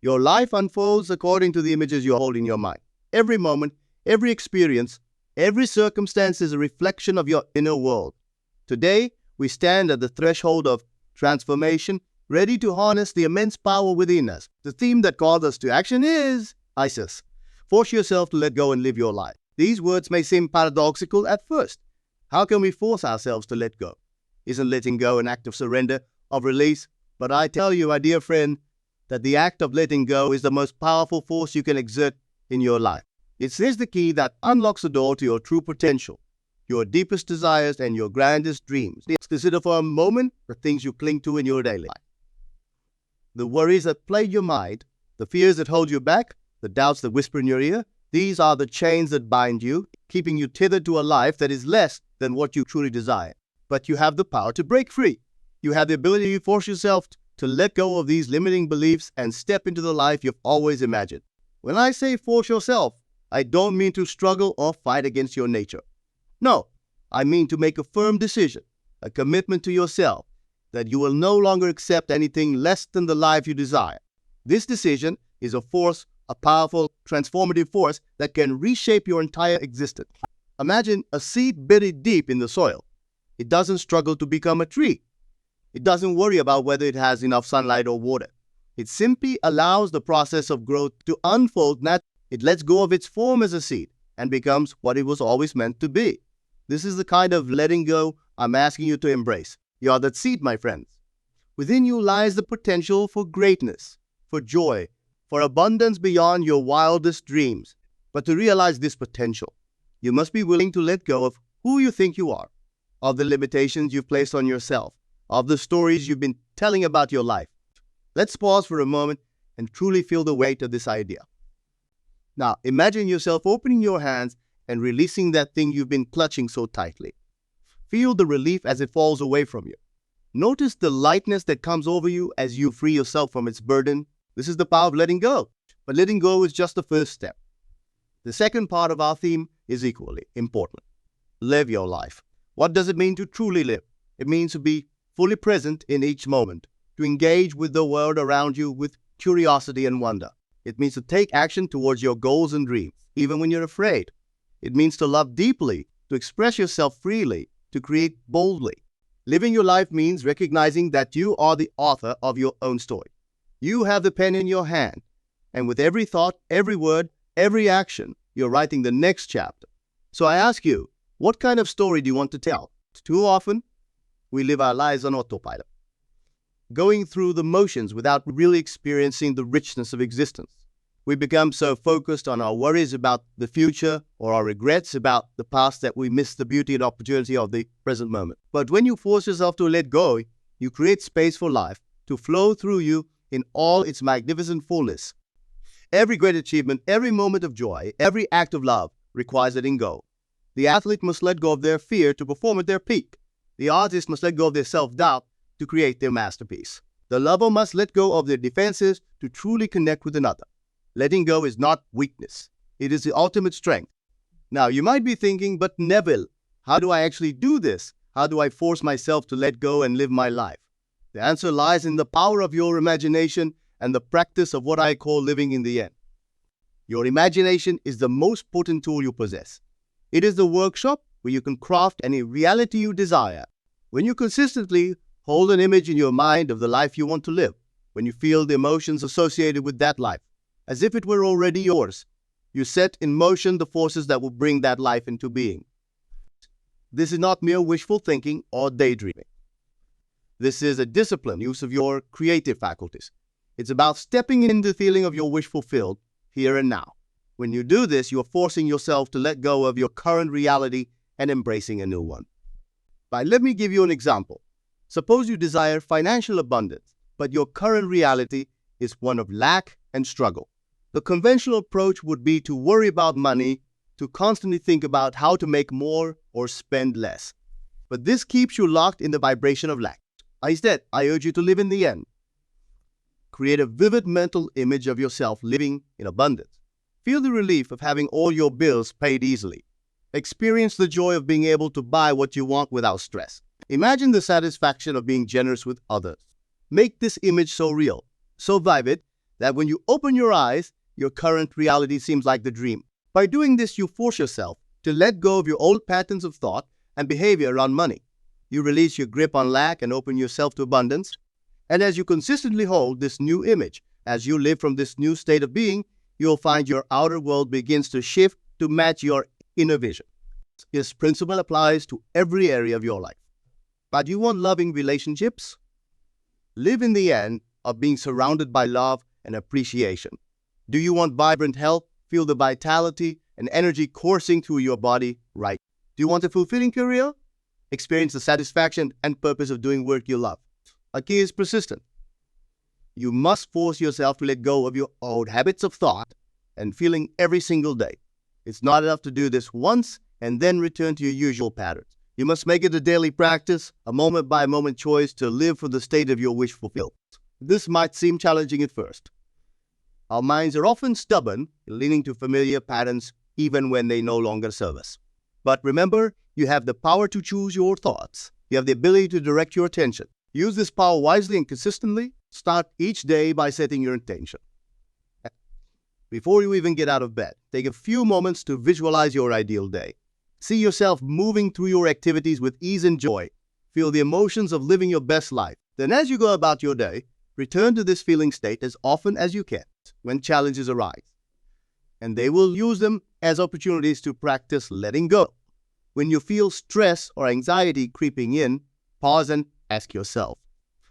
Your life unfolds according to the images you hold in your mind. Every moment, every experience, every circumstance is a reflection of your inner world. Today, we stand at the threshold of transformation, ready to harness the immense power within us. The theme that calls us to action is ISIS. Force yourself to let go and live your life. These words may seem paradoxical at first. How can we force ourselves to let go? Isn't letting go an act of surrender, of release? But I tell you, my dear friend, that the act of letting go is the most powerful force you can exert in your life. It is the key that unlocks the door to your true potential, your deepest desires, and your grandest dreams. Consider for a moment the things you cling to in your daily life. The worries that plague your mind, the fears that hold you back, the doubts that whisper in your ear, these are the chains that bind you, keeping you tethered to a life that is less than what you truly desire. But you have the power to break free. You have the ability to force yourself to let go of these limiting beliefs and step into the life you've always imagined. When I say force yourself, I don't mean to struggle or fight against your nature. No, I mean to make a firm decision, a commitment to yourself, that you will no longer accept anything less than the life you desire. This decision is a force, a powerful, transformative force that can reshape your entire existence. Imagine a seed buried deep in the soil. It doesn't struggle to become a tree. It doesn't worry about whether it has enough sunlight or water. It simply allows the process of growth to unfold naturally. It lets go of its form as a seed and becomes what it was always meant to be. This is the kind of letting go I'm asking you to embrace. You are that seed, my friends. Within you lies the potential for greatness, for joy, for abundance beyond your wildest dreams. But to realize this potential, you must be willing to let go of who you think you are, of the limitations you've placed on yourself, of the stories you've been telling about your life. Let's pause for a moment and truly feel the weight of this idea. Now, imagine yourself opening your hands and releasing that thing you've been clutching so tightly. Feel the relief as it falls away from you. Notice the lightness that comes over you as you free yourself from its burden. This is the power of letting go. But letting go is just the first step. The second part of our theme is equally important. Live your life. What does it mean to truly live? It means to be fully present in each moment, to engage with the world around you with curiosity and wonder. It means to take action towards your goals and dreams, even when you're afraid. It means to love deeply, to express yourself freely, to create boldly. Living your life means recognizing that you are the author of your own story. You have the pen in your hand, and with every thought, every word, every action, you're writing the next chapter. So I ask you, what kind of story do you want to tell? Too often, we live our lives on autopilot, going through the motions without really experiencing the richness of existence. We become so focused on our worries about the future or our regrets about the past that we miss the beauty and opportunity of the present moment. But when you force yourself to let go, you create space for life to flow through you in all its magnificent fullness. Every great achievement, every moment of joy, every act of love requires letting go. The athlete must let go of their fear to perform at their peak. The artist must let go of their self-doubt to create their masterpiece. The lover must let go of their defenses to truly connect with another. Letting go is not weakness. It is the ultimate strength. Now, you might be thinking, but Neville, how do I actually do this? How do I force myself to let go and live my life? The answer lies in the power of your imagination and the practice of what I call living in the end. Your imagination is the most potent tool you possess. It is the workshop where you can craft any reality you desire. When you consistently hold an image in your mind of the life you want to live, when you feel the emotions associated with that life, as if it were already yours, you set in motion the forces that will bring that life into being. This is not mere wishful thinking or daydreaming. This is a disciplined use of your creative faculties. It's about stepping into the feeling of your wish fulfilled here and now. When you do this, you are forcing yourself to let go of your current reality and embracing a new one. But let me give you an example. Suppose you desire financial abundance, but your current reality is one of lack and struggle. The conventional approach would be to worry about money, to constantly think about how to make more or spend less. But this keeps you locked in the vibration of lack. Instead, I urge you to live in the end. Create a vivid mental image of yourself living in abundance. Feel the relief of having all your bills paid easily. Experience the joy of being able to buy what you want without stress. Imagine the satisfaction of being generous with others. Make this image so real, so vivid, that when you open your eyes, your current reality seems like the dream. By doing this, you force yourself to let go of your old patterns of thought and behavior around money. You release your grip on lack and open yourself to abundance. And as you consistently hold this new image, as you live from this new state of being, you'll find your outer world begins to shift to match your inner vision. This principle applies to every area of your life. But you want loving relationships? Live in the end of being surrounded by love and appreciation. Do you want vibrant health? Feel the vitality and energy coursing through your body right. Do you want a fulfilling career? Experience the satisfaction and purpose of doing work you love. A key is persistent. You must force yourself to let go of your old habits of thought and feeling every single day. It's not enough to do this once and then return to your usual patterns. You must make it a daily practice, a moment-by-moment choice to live for the state of your wish fulfilled. This might seem challenging at first. Our minds are often stubborn, leaning to familiar patterns even when they no longer serve us. But remember, you have the power to choose your thoughts. You have the ability to direct your attention. Use this power wisely and consistently. Start each day by setting your intention. Before you even get out of bed, take a few moments to visualize your ideal day. See yourself moving through your activities with ease and joy. Feel the emotions of living your best life. Then as you go about your day, return to this feeling state as often as you can when challenges arise. And they will use them as opportunities to practice letting go. When you feel stress or anxiety creeping in, pause and ask yourself,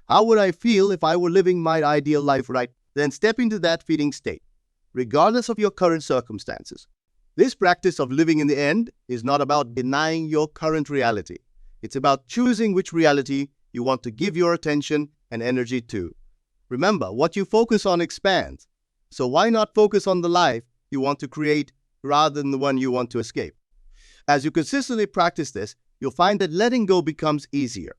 how would I feel if I were living my ideal life right? Then step into that feeling state, regardless of your current circumstances. This practice of living in the end is not about denying your current reality. It's about choosing which reality you want to give your attention and energy to. Remember, what you focus on expands. So why not focus on the life you want to create rather than the one you want to escape? As you consistently practice this, you'll find that letting go becomes easier.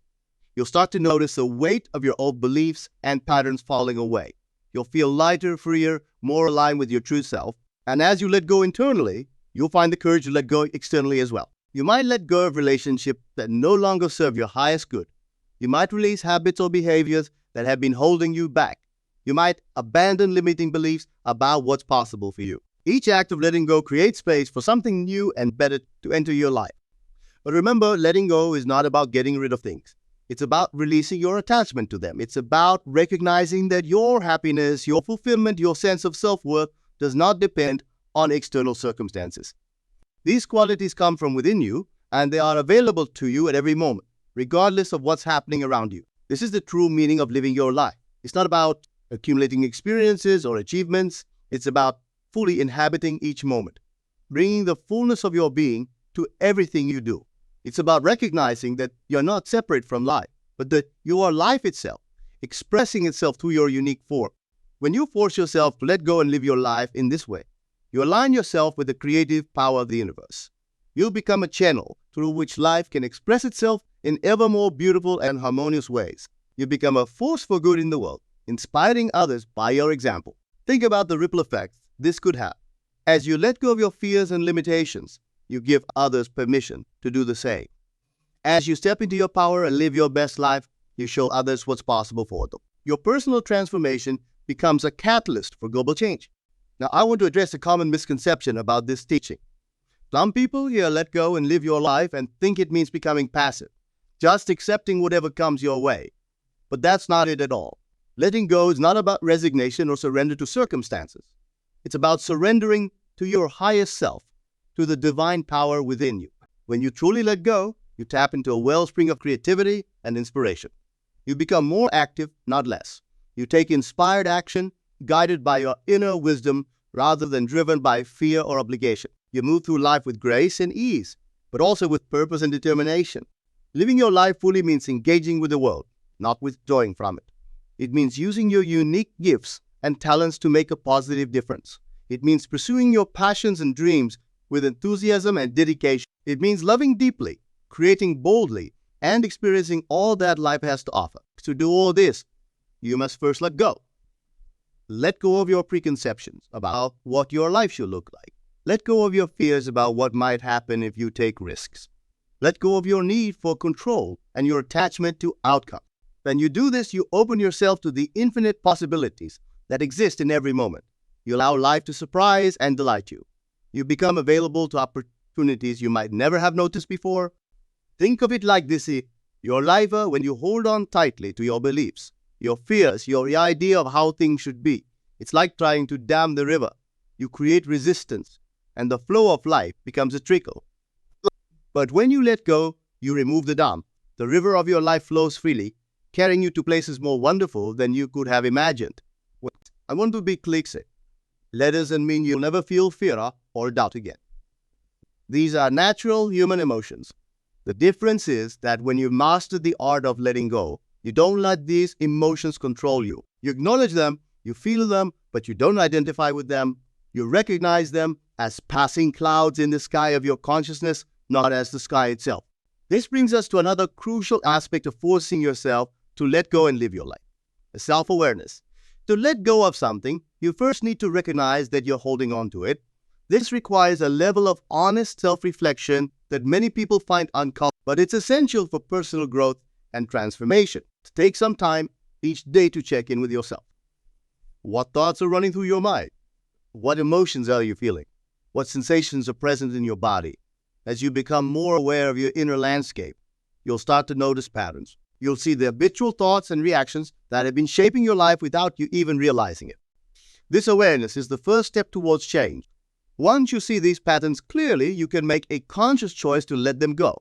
You'll start to notice the weight of your old beliefs and patterns falling away. You'll feel lighter, freer, more aligned with your true self. And as you let go internally, you'll find the courage to let go externally as well. You might let go of relationships that no longer serve your highest good. You might release habits or behaviors that have been holding you back. You might abandon limiting beliefs about what's possible for you. Each act of letting go creates space for something new and better to enter your life. But remember, letting go is not about getting rid of things. It's about releasing your attachment to them. It's about recognizing that your happiness, your fulfillment, your sense of self-worth does not depend on external circumstances. These qualities come from within you, and they are available to you at every moment, regardless of what's happening around you. This is the true meaning of living your life. It's not about accumulating experiences or achievements. It's about fully inhabiting each moment, bringing the fullness of your being to everything you do. It's about recognizing that you're not separate from life, but that you are life itself, expressing itself through your unique form. When you force yourself to let go and live your life in this way, you align yourself with the creative power of the universe. You'll become a channel through which life can express itself in ever more beautiful and harmonious ways. You become a force for good in the world, inspiring others by your example. Think about the ripple effects this could have. As you let go of your fears and limitations, you give others permission to do the same. As you step into your power and live your best life, you show others what's possible for them. Your personal transformation becomes a catalyst for global change. Now, I want to address a common misconception about this teaching. Some people here let go and live your life and think it means becoming passive, just accepting whatever comes your way. But that's not it at all. Letting go is not about resignation or surrender to circumstances. It's about surrendering to your highest self, to the divine power within you. When you truly let go, you tap into a wellspring of creativity and inspiration. You become more active, not less. You take inspired action, guided by your inner wisdom rather than driven by fear or obligation. You move through life with grace and ease, but also with purpose and determination. Living your life fully means engaging with the world, not withdrawing from it. It means using your unique gifts and talents to make a positive difference. It means pursuing your passions and dreams with enthusiasm and dedication. It means loving deeply, creating boldly, and experiencing all that life has to offer. To do all this, you must first let go. Let go of your preconceptions about what your life should look like. Let go of your fears about what might happen if you take risks. Let go of your need for control and your attachment to outcome. When you do this, you open yourself to the infinite possibilities that exist in every moment. You allow life to surprise and delight you. You become available to opportunities you might never have noticed before. Think of it like this: you're lighter when you hold on tightly to your beliefs, your fears, your idea of how things should be. It's like trying to dam the river. You create resistance, and the flow of life becomes a trickle. But when you let go, you remove the dam. The river of your life flows freely, carrying you to places more wonderful than you could have imagined. I want to be clear. That doesn't mean you'll never feel fear or doubt again. These are natural human emotions. The difference is that when you master the art of letting go, you don't let these emotions control you. You acknowledge them, you feel them, but you don't identify with them. You recognize them as passing clouds in the sky of your consciousness, not as the sky itself. This brings us to another crucial aspect of forcing yourself to let go and live your life: self-awareness. To let go of something, you first need to recognize that you're holding on to it. This requires a level of honest self-reflection that many people find uncomfortable, but it's essential for personal growth and transformation. Take some time each day to check in with yourself. What thoughts are running through your mind? What emotions are you feeling? What sensations are present in your body? As you become more aware of your inner landscape, you'll start to notice patterns. You'll see the habitual thoughts and reactions that have been shaping your life without you even realizing it. This awareness is the first step towards change. Once you see these patterns clearly, you can make a conscious choice to let them go.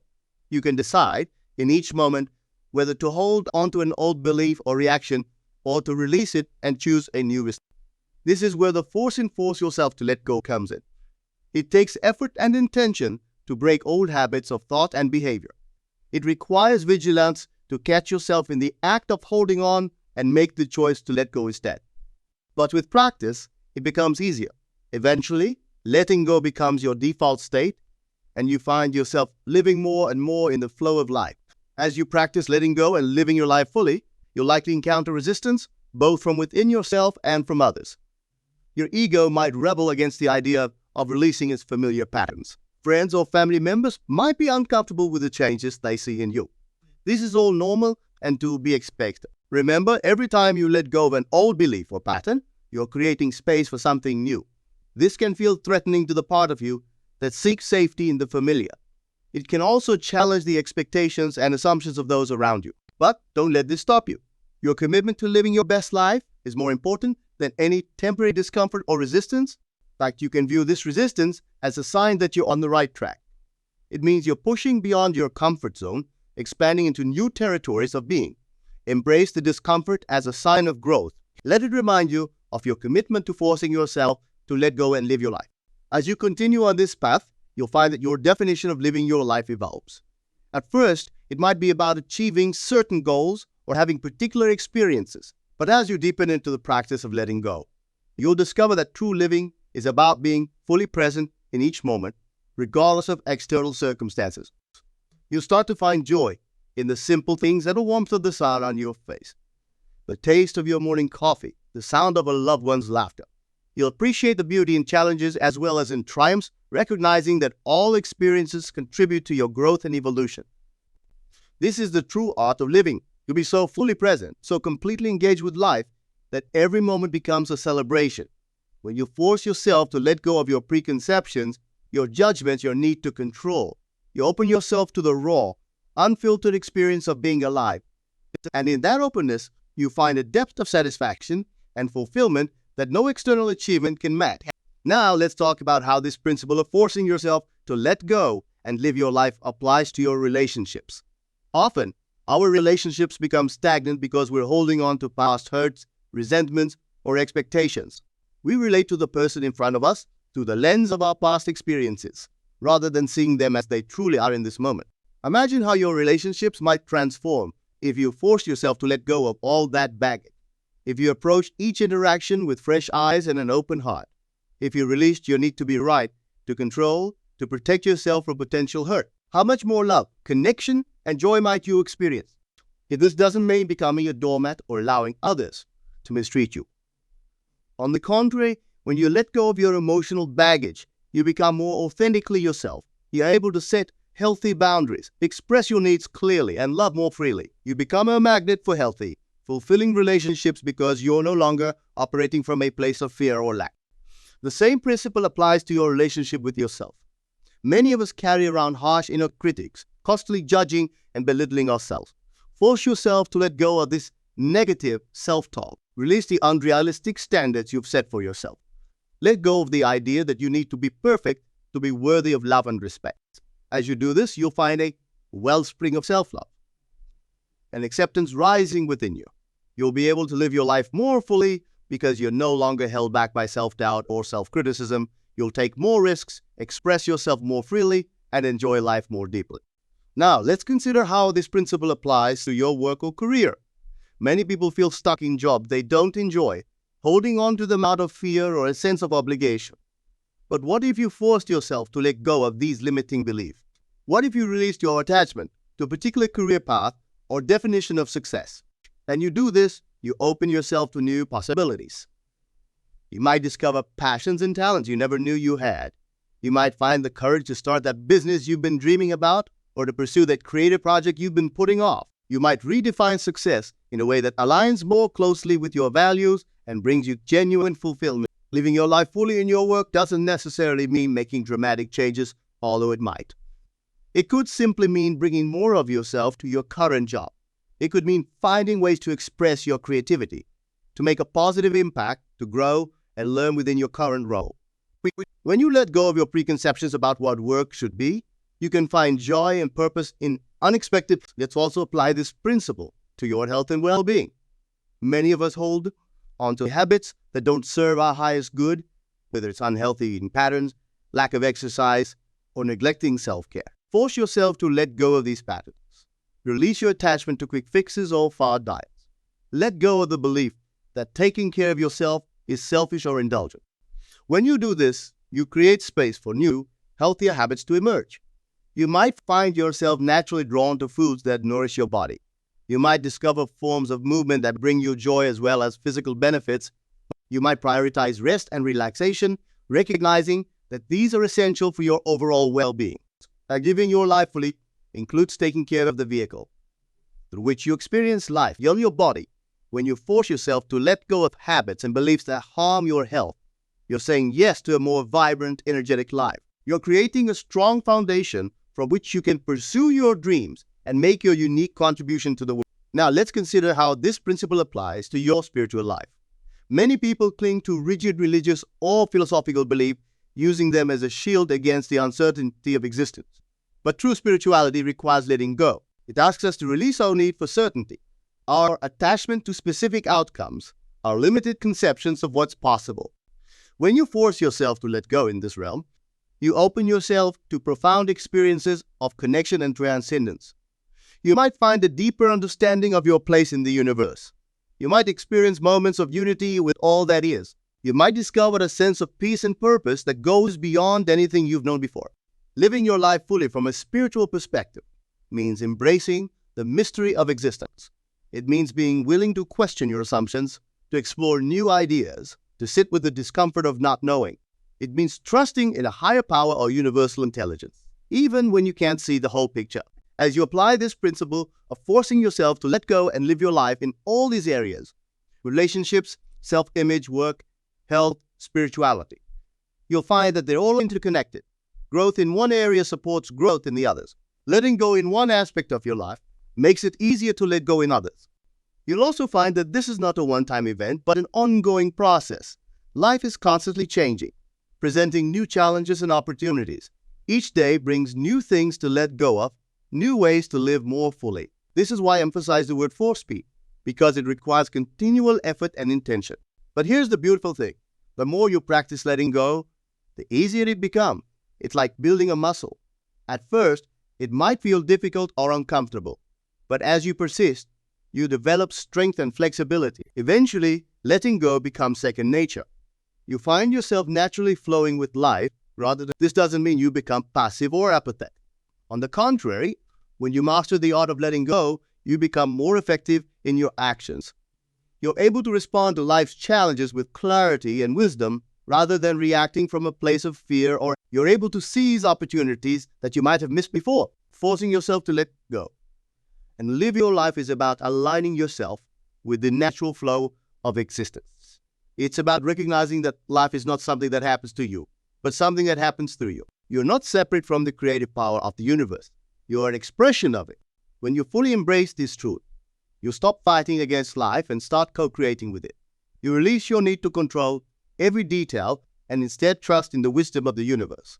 You can decide in each moment whether to hold onto an old belief or reaction or to release it and choose a new response. This is where the force yourself to let go comes in. It takes effort and intention to break old habits of thought and behavior. It requires vigilance to catch yourself in the act of holding on and make the choice to let go instead. But with practice, it becomes easier. Eventually, letting go becomes your default state, and you find yourself living more and more in the flow of life. As you practice letting go and living your life fully, you'll likely encounter resistance, both from within yourself and from others. Your ego might rebel against the idea of releasing its familiar patterns. Friends or family members might be uncomfortable with the changes they see in you. This is all normal and to be expected. Remember, every time you let go of an old belief or pattern, you're creating space for something new. This can feel threatening to the part of you that seeks safety in the familiar. It can also challenge the expectations and assumptions of those around you. But don't let this stop you. Your commitment to living your best life is more important than any temporary discomfort or resistance. In fact, you can view this resistance as a sign that you're on the right track. It means you're pushing beyond your comfort zone, expanding into new territories of being. Embrace the discomfort as a sign of growth. Let it remind you of your commitment to forcing yourself to let go and live your life. As you continue on this path, you'll find that your definition of living your life evolves. At first, it might be about achieving certain goals or having particular experiences. But as you deepen into the practice of letting go, you'll discover that true living is about being fully present in each moment, regardless of external circumstances. You'll start to find joy in the simple things and the warmth of the sun on your face, the taste of your morning coffee, the sound of a loved one's laughter. You'll appreciate the beauty in challenges as well as in triumphs, recognizing that all experiences contribute to your growth and evolution. This is the true art of living. You'll be so fully present, so completely engaged with life, that every moment becomes a celebration. When you force yourself to let go of your preconceptions, your judgments, your need to control, you open yourself to the raw, unfiltered experience of being alive. And in that openness, you find a depth of satisfaction and fulfillment that no external achievement can match. Now let's talk about how this principle of forcing yourself to let go and live your life applies to your relationships. Often, our relationships become stagnant because we're holding on to past hurts, resentments, or expectations. We relate to the person in front of us through the lens of our past experiences, rather than seeing them as they truly are in this moment. Imagine how your relationships might transform if you forced yourself to let go of all that baggage. If you approached each interaction with fresh eyes and an open heart. If you released your need to be right, to control, to protect yourself from potential hurt. How much more love, connection, and joy might you experience? If this doesn't mean becoming a doormat or allowing others to mistreat you. On the contrary, when you let go of your emotional baggage, you become more authentically yourself. You're able to set healthy boundaries, express your needs clearly, and love more freely. You become a magnet for healthy, fulfilling relationships because you're no longer operating from a place of fear or lack. The same principle applies to your relationship with yourself. Many of us carry around harsh inner critics, constantly judging and belittling ourselves. Force yourself to let go of this negative self-talk. Release the unrealistic standards you've set for yourself. Let go of the idea that you need to be perfect to be worthy of love and respect. As you do this, you'll find a wellspring of self-love and acceptance rising within you. You'll be able to live your life more fully because you're no longer held back by self-doubt or self-criticism. You'll take more risks, express yourself more freely, and enjoy life more deeply. Now, let's consider how this principle applies to your work or career. Many people feel stuck in jobs they don't enjoy, holding on to them out of fear or a sense of obligation. But what if you forced yourself to let go of these limiting beliefs? What if you released your attachment to a particular career path or definition of success? And you do this, you open yourself to new possibilities. You might discover passions and talents you never knew you had. You might find the courage to start that business you've been dreaming about or to pursue that creative project you've been putting off. You might redefine success in a way that aligns more closely with your values and brings you genuine fulfillment. Living your life fully in your work doesn't necessarily mean making dramatic changes, although it might. It could simply mean bringing more of yourself to your current job. It could mean finding ways to express your creativity, to make a positive impact, to grow and learn within your current role. When you let go of your preconceptions about what work should be, you can find joy and purpose in unexpected. Let's also apply this principle to your health and well-being. Many of us hold onto habits that don't serve our highest good, whether it's unhealthy eating patterns, lack of exercise, or neglecting self-care. Force yourself to let go of these patterns. Release your attachment to quick fixes or fad diets. Let go of the belief that taking care of yourself is selfish or indulgent. When you do this, you create space for new, healthier habits to emerge. You might find yourself naturally drawn to foods that nourish your body. You might discover forms of movement that bring you joy as well as physical benefits. You might prioritize rest and relaxation, recognizing that these are essential for your overall well-being. Living your life fully includes taking care of the vehicle through which you experience life, your body. When you force yourself to let go of habits and beliefs that harm your health, you're saying yes to a more vibrant, energetic life. You're creating a strong foundation from which you can pursue your dreams and make your unique contribution to the world. Now, let's consider how this principle applies to your spiritual life. Many people cling to rigid religious or philosophical belief, using them as a shield against the uncertainty of existence. But true spirituality requires letting go. It asks us to release our need for certainty, our attachment to specific outcomes, our limited conceptions of what's possible. When you force yourself to let go in this realm, you open yourself to profound experiences of connection and transcendence. You might find a deeper understanding of your place in the universe. You might experience moments of unity with all that is. You might discover a sense of peace and purpose that goes beyond anything you've known before. Living your life fully from a spiritual perspective means embracing the mystery of existence. It means being willing to question your assumptions, to explore new ideas, to sit with the discomfort of not knowing. It means trusting in a higher power or universal intelligence, even when you can't see the whole picture. As you apply this principle of forcing yourself to let go and live your life in all these areas, relationships, self-image, work, health, spirituality, you'll find that they're all interconnected. Growth in one area supports growth in the others. Letting go in one aspect of your life makes it easier to let go in others. You'll also find that this is not a one-time event, but an ongoing process. Life is constantly changing, presenting new challenges and opportunities. Each day brings new things to let go of, new ways to live more fully. This is why I emphasize the word force speed, because it requires continual effort and intention. But here's the beautiful thing. The more you practice letting go, the easier it becomes. It's like building a muscle. At first, it might feel difficult or uncomfortable, but as you persist, you develop strength and flexibility. Eventually, letting go becomes second nature. You find yourself naturally flowing with life rather than. This doesn't mean you become passive or apathetic. On the contrary, when you master the art of letting go, you become more effective in your actions. You're able to respond to life's challenges with clarity and wisdom rather than reacting from a place of fear, or you're able to seize opportunities that you might have missed before. Forcing yourself to let go and live your life is about aligning yourself with the natural flow of existence. It's about recognizing that life is not something that happens to you, but something that happens through you. You're not separate from the creative power of the universe. You're an expression of it. When you fully embrace this truth, you stop fighting against life and start co-creating with it. You release your need to control every detail and instead trust in the wisdom of the universe.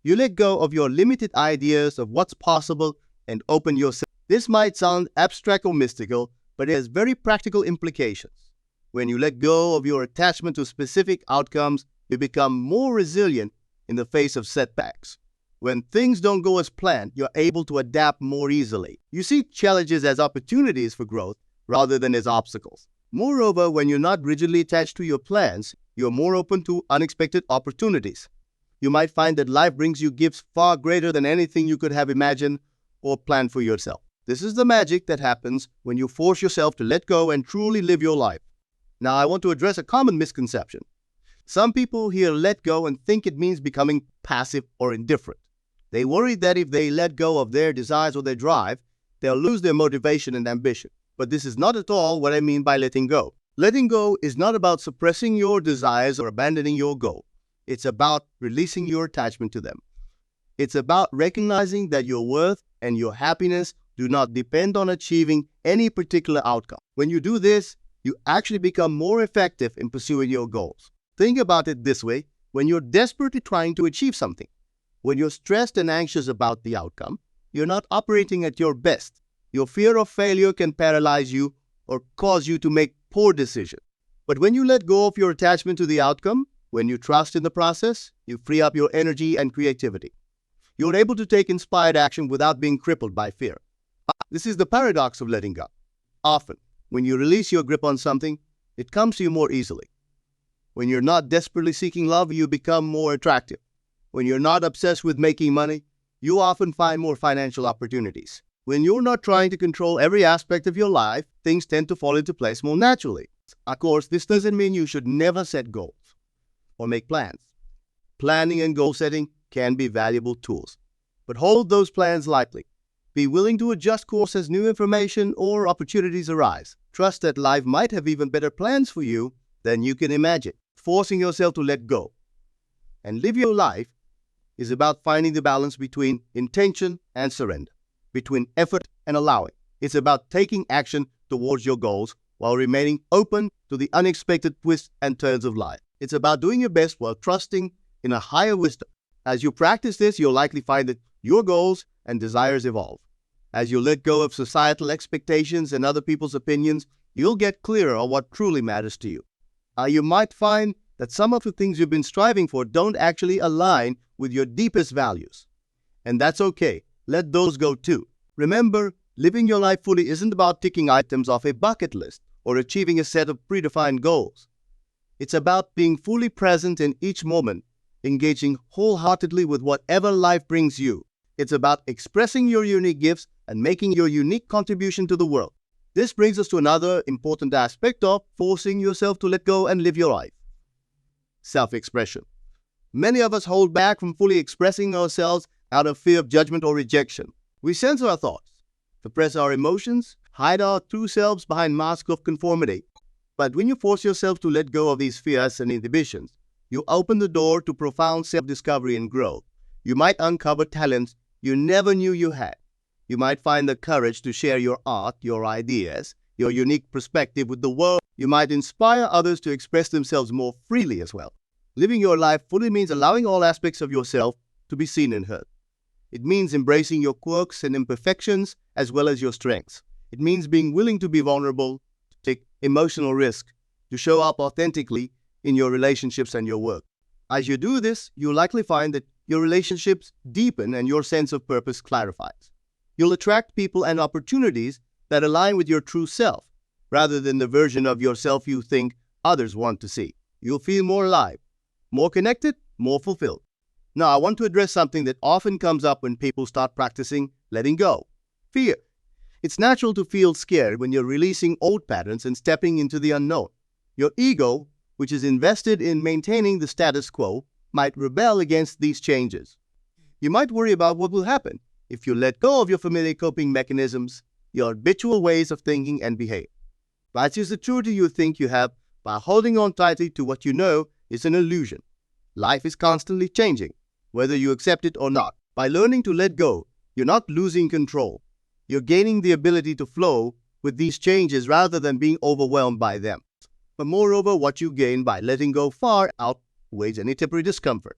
You let go of your limited ideas of what's possible and open yourself. This might sound abstract or mystical, but it has very practical implications. When you let go of your attachment to specific outcomes, you become more resilient in the face of setbacks. When things don't go as planned, you're able to adapt more easily. You see challenges as opportunities for growth rather than as obstacles. Moreover, when you're not rigidly attached to your plans, you're more open to unexpected opportunities. You might find that life brings you gifts far greater than anything you could have imagined or planned for yourself. This is the magic that happens when you force yourself to let go and truly live your life. Now, I want to address a common misconception. Some people hear let go and think it means becoming passive or indifferent. They worry that if they let go of their desires or their drive, they'll lose their motivation and ambition. But this is not at all what I mean by letting go. Letting go is not about suppressing your desires or abandoning your goal. It's about releasing your attachment to them. It's about recognizing that your worth and your happiness do not depend on achieving any particular outcome. When you do this, you actually become more effective in pursuing your goals. Think about it this way: when you're desperately trying to achieve something, when you're stressed and anxious about the outcome, you're not operating at your best. Your fear of failure can paralyze you or cause you to make poor decisions. But when you let go of your attachment to the outcome, when you trust in the process, you free up your energy and creativity. You're able to take inspired action without being crippled by fear. This is the paradox of letting go. Often, when you release your grip on something, it comes to you more easily. When you're not desperately seeking love, you become more attractive. When you're not obsessed with making money, you often find more financial opportunities. When you're not trying to control every aspect of your life, things tend to fall into place more naturally. Of course, this doesn't mean you should never set goals or make plans. Planning and goal setting can be valuable tools, but hold those plans lightly. Be willing to adjust course as new information or opportunities arise. Trust that life might have even better plans for you than you can imagine. Forcing yourself to let go and live your life is about finding the balance between intention and surrender, between effort and allowing. It's about taking action towards your goals while remaining open to the unexpected twists and turns of life. It's about doing your best while trusting in a higher wisdom. As you practice this, you'll likely find that your goals and desires evolve. As you let go of societal expectations and other people's opinions, you'll get clearer on what truly matters to you. You might find that some of the things you've been striving for don't actually align with your deepest values. And that's okay. Let those go too. Remember, living your life fully isn't about ticking items off a bucket list or achieving a set of predefined goals. It's about being fully present in each moment, engaging wholeheartedly with whatever life brings you. It's about expressing your unique gifts and making your unique contribution to the world. This brings us to another important aspect of forcing yourself to let go and live your life. Self-expression. Many of us hold back from fully expressing ourselves out of fear of judgment or rejection. We censor our thoughts, suppress our emotions, hide our true selves behind masks of conformity. But when you force yourself to let go of these fears and inhibitions, you open the door to profound self-discovery and growth. You might uncover talents you never knew you had. You might find the courage to share your art, your ideas, your unique perspective with the world. You might inspire others to express themselves more freely as well. Living your life fully means allowing all aspects of yourself to be seen and heard. It means embracing your quirks and imperfections as well as your strengths. It means being willing to be vulnerable, to take emotional risks, to show up authentically in your relationships and your work. As you do this, you'll likely find that your relationships deepen and your sense of purpose clarifies. You'll attract people and opportunities that align with your true self, rather than the version of yourself you think others want to see. You'll feel more alive, more connected, more fulfilled. Now, I want to address something that often comes up when people start practicing letting go: fear. It's natural to feel scared when you're releasing old patterns and stepping into the unknown. Your ego, which is invested in maintaining the status quo, might rebel against these changes. You might worry about what will happen if you let go of your familiar coping mechanisms, your habitual ways of thinking and behaving. That is the truth you think you have by holding on tightly to what you know is an illusion. Life is constantly changing, whether you accept it or not. By learning to let go, you're not losing control. You're gaining the ability to flow with these changes rather than being overwhelmed by them. But moreover, what you gain by letting go far outweighs any temporary discomfort.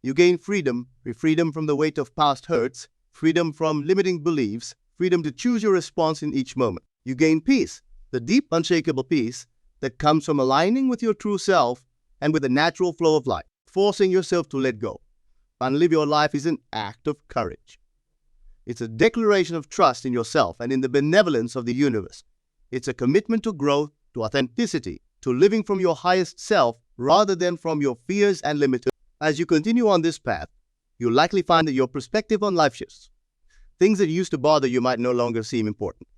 You gain freedom from the weight of past hurts, freedom from limiting beliefs, freedom to choose your response in each moment. You gain peace, the deep, unshakable peace that comes from aligning with your true self and with the natural flow of life. Forcing yourself to let go and live your life is an act of courage. It's a declaration of trust in yourself and in the benevolence of the universe. It's a commitment to growth, to authenticity, to living from your highest self rather than from your fears and limitations. As you continue on this path, you'll likely find that your perspective on life shifts. Things that used to bother you might no longer seem important.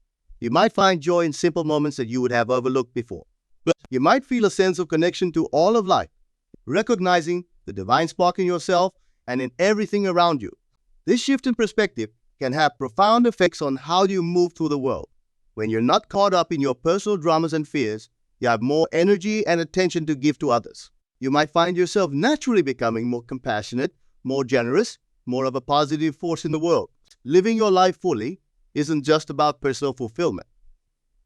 You might find joy in simple moments that you would have overlooked before. But you might feel a sense of connection to all of life, recognizing the divine spark in yourself and in everything around you. This shift in perspective can have profound effects on how you move through the world. When you're not caught up in your personal dramas and fears, you have more energy and attention to give to others. You might find yourself naturally becoming more compassionate, more generous, more of a positive force in the world. Living your life fully isn't just about personal fulfillment.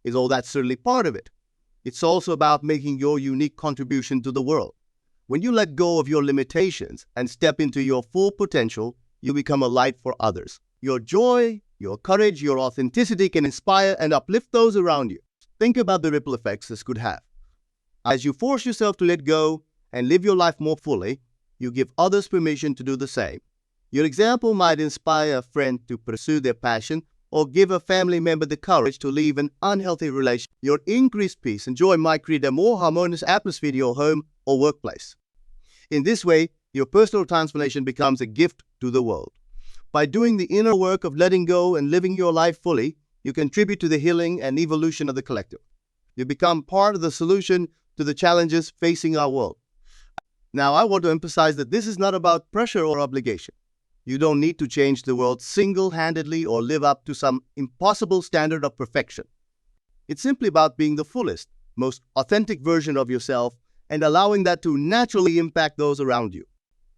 Although that's certainly part of it. It's also about making your unique contribution to the world. When you let go of your limitations and step into your full potential, you become a light for others. Your joy, your courage, your authenticity can inspire and uplift those around you. Think about the ripple effects this could have. As you force yourself to let go and live your life more fully, you give others permission to do the same. Your example might inspire a friend to pursue their passion or give a family member the courage to leave an unhealthy relationship. Your increased peace and joy might create a more harmonious atmosphere in your home or workplace. In this way, your personal transformation becomes a gift to the world. By doing the inner work of letting go and living your life fully, you contribute to the healing and evolution of the collective. You become part of the solution to the challenges facing our world. Now, I want to emphasize that this is not about pressure or obligation. You don't need to change the world single-handedly or live up to some impossible standard of perfection. It's simply about being the fullest, most authentic version of yourself and allowing that to naturally impact those around you.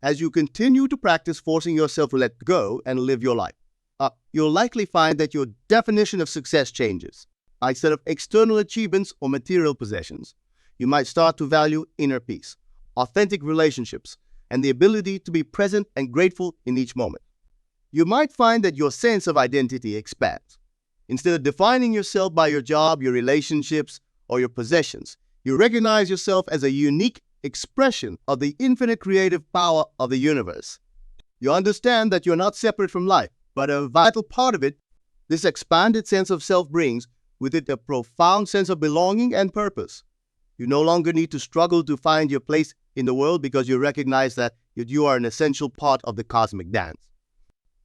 As you continue to practice forcing yourself to let go and live your life, you'll likely find that your definition of success changes. Instead of external achievements or material possessions, you might start to value inner peace, authentic relationships, and the ability to be present and grateful in each moment. You might find that your sense of identity expands. Instead of defining yourself by your job, your relationships, or your possessions, you recognize yourself as a unique expression of the infinite creative power of the universe. You understand that you're not separate from life, but a vital part of it. This expanded sense of self brings with it a profound sense of belonging and purpose. You no longer need to struggle to find your place in the world because you recognize that you are an essential part of the cosmic dance.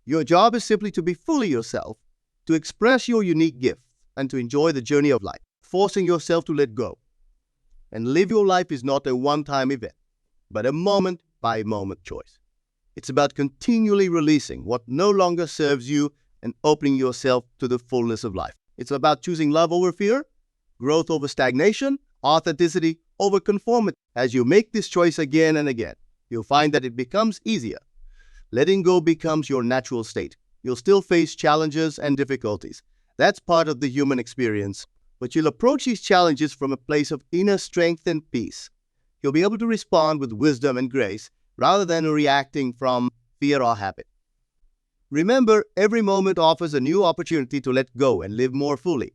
Your job is simply to be fully yourself, to express your unique gifts, and to enjoy the journey of life, forcing yourself to let go. And live your life is not a one-time event, but a moment-by-moment choice. It's about continually releasing what no longer serves you and opening yourself to the fullness of life. It's about choosing love over fear, growth over stagnation, authenticity over conformity. As you make this choice again and again, you'll find that it becomes easier. Letting go becomes your natural state. You'll still face challenges and difficulties. That's part of the human experience. But you'll approach these challenges from a place of inner strength and peace. You'll be able to respond with wisdom and grace rather than reacting from fear or habit. Remember, every moment offers a new opportunity to let go and live more fully.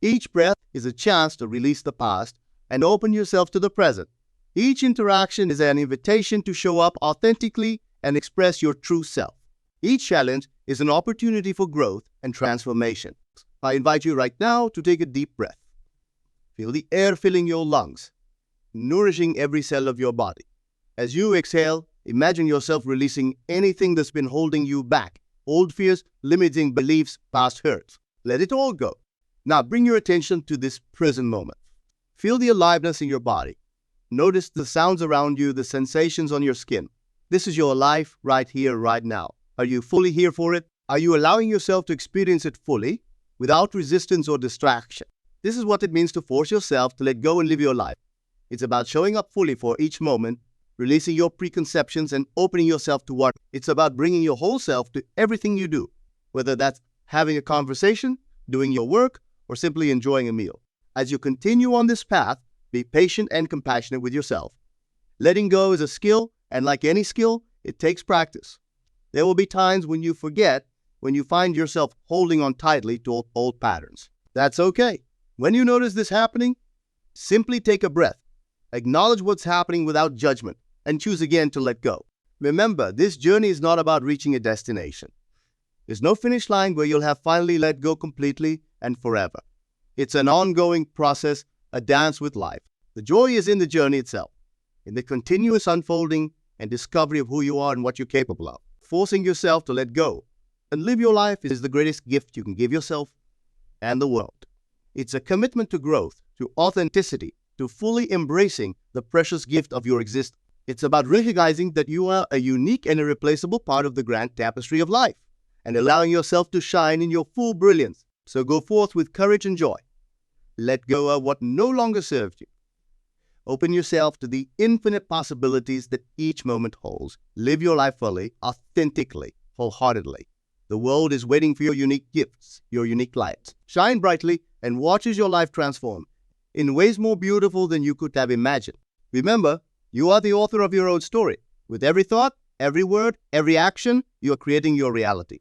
Each breath is a chance to release the past and open yourself to the present. Each interaction is an invitation to show up authentically and express your true self. Each challenge is an opportunity for growth and transformation. I invite you right now to take a deep breath. Feel the air filling your lungs, nourishing every cell of your body. As you exhale, imagine yourself releasing anything that's been holding you back, old fears, limiting beliefs, past hurts. Let it all go. Now bring your attention to this present moment. Feel the aliveness in your body. Notice the sounds around you, the sensations on your skin. This is your life right here, right now. Are you fully here for it? Are you allowing yourself to experience it fully, without resistance or distraction? This is what it means to force yourself to let go and live your life. It's about showing up fully for each moment, releasing your preconceptions and opening yourself to what. It's about bringing your whole self to everything you do, whether that's having a conversation, doing your work, or simply enjoying a meal. As you continue on this path, be patient and compassionate with yourself. Letting go is a skill, and like any skill, it takes practice. There will be times when you forget, when you find yourself holding on tightly to old patterns. That's okay. When you notice this happening, simply take a breath. Acknowledge what's happening without judgment, and choose again to let go. Remember, this journey is not about reaching a destination. There's no finish line where you'll have finally let go completely and forever. It's an ongoing process, a dance with life. The joy is in the journey itself, in the continuous unfolding and discovery of who you are and what you're capable of. Forcing yourself to let go and live your life is the greatest gift you can give yourself and the world. It's a commitment to growth, to authenticity, to fully embracing the precious gift of your existence. It's about recognizing that you are a unique and irreplaceable part of the grand tapestry of life and allowing yourself to shine in your full brilliance. So go forth with courage and joy. Let go of what no longer serves you. Open yourself to the infinite possibilities that each moment holds. Live your life fully, authentically, wholeheartedly. The world is waiting for your unique gifts, your unique lights. Shine brightly and watch as your life transform in ways more beautiful than you could have imagined. Remember, you are the author of your own story. With every thought, every word, every action, you are creating your reality.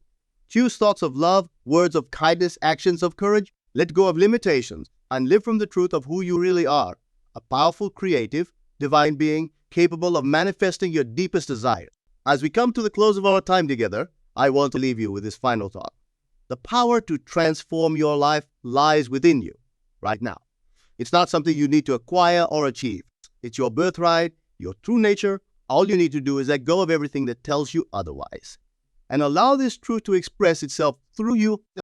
Choose thoughts of love, words of kindness, actions of courage. Let go of limitations and live from the truth of who you really are. A powerful, creative, divine being capable of manifesting your deepest desires. As we come to the close of our time together, I want to leave you with this final thought. The power to transform your life lies within you right now. It's not something you need to acquire or achieve. It's your birthright, your true nature. All you need to do is let go of everything that tells you otherwise and allow this truth to express itself through you